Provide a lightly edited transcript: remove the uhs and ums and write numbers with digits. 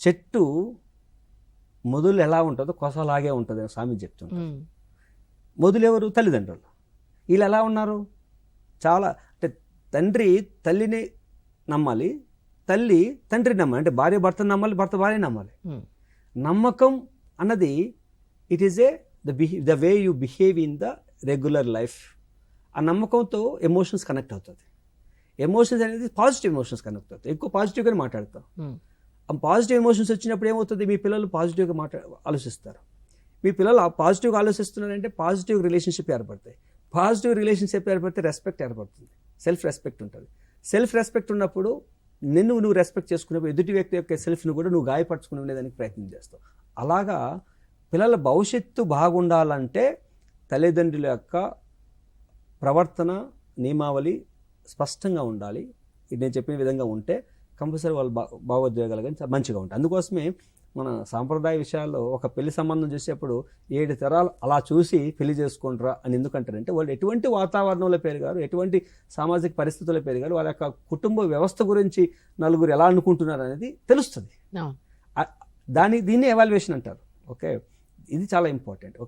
చెట్టు మొదలు ఎలా ఉంటుందో కొసలాగే ఉంటుంది అని స్వామి చెప్తుంటారు. మొదలు ఎవరు? తల్లిదండ్రులు. వీళ్ళు ఎలా ఉన్నారు? చాలా అంటే తండ్రి తల్లిని నమ్మాలి, తల్లి తండ్రిని నమ్మాలి, అంటే భార్య భర్తను నమ్మాలి, భర్త భార్యని నమ్మాలి. నమ్మకం అన్నది it is the way you behave in the regular life. ఆ నమ్మకంతో ఎమోషన్స్ కనెక్ట్ అవుతుంది. ఎమోషన్స్ అనేది పాజిటివ్ ఎమోషన్స్ కనెక్ట్ అవుతాయి. ఎక్కువ పాజిటివ్గానే మాట్లాడతాం. ఆ పాజిటివ్ ఎమోషన్స్ వచ్చినప్పుడు ఏమవుతుంది? మీ పిల్లలు పాజిటివ్గా ఆలోచిస్తారు. మీ పిల్లలు పాజిటివ్గా ఆలోచిస్తున్నారంటే పాజిటివ్ రిలేషన్షిప్ ఏర్పడతాయి. పాజిటివ్ రిలేషన్షిప్ ఏర్పడితే రెస్పెక్ట్ ఏర్పడుతుంది, సెల్ఫ్ రెస్పెక్ట్ ఉంటుంది. సెల్ఫ్ రెస్పెక్ట్ ఉన్నప్పుడు నువ్వు రెస్పెక్ట్ చేసుకున్నప్పుడు ఎదుటి వ్యక్తి యొక్క సెల్ఫ్ను కూడా నువ్వు గాయపరచుకుని ఉండేదానికి ప్రయత్నం చేస్తావు. అలాగా పిల్లల భవిష్యత్తు బాగుండాలంటే తల్లిదండ్రుల యొక్క ప్రవర్తన నియమావళి స్పష్టంగా ఉండాలి. ఇది నేను చెప్పిన విధంగా ఉంటే కంపల్సరీ వాళ్ళు భావోద్వేగాలు కానీ మంచిగా ఉంటాయి. అందుకోసమే మన సాంప్రదాయ విషయాల్లో ఒక పెళ్లి సంబంధం చేసేప్పుడు 7 తరాలు అలా చూసి పెళ్లి చేసుకుంటారా అని ఎందుకంటారంటే వాళ్ళు ఎటువంటి వాతావరణంలో పెరిగారు, ఎటువంటి సామాజిక పరిస్థితుల్లో పెరిగారు, వాళ్ళ యొక్క కుటుంబ వ్యవస్థ గురించి నలుగురు ఎలా అనుకుంటున్నారు అనేది తెలుస్తుంది. దీన్ని ఎవాల్యుయేషన్ అంటారు. ఓకే, ఇది చాలా ఇంపార్టెంట్. ఓకే.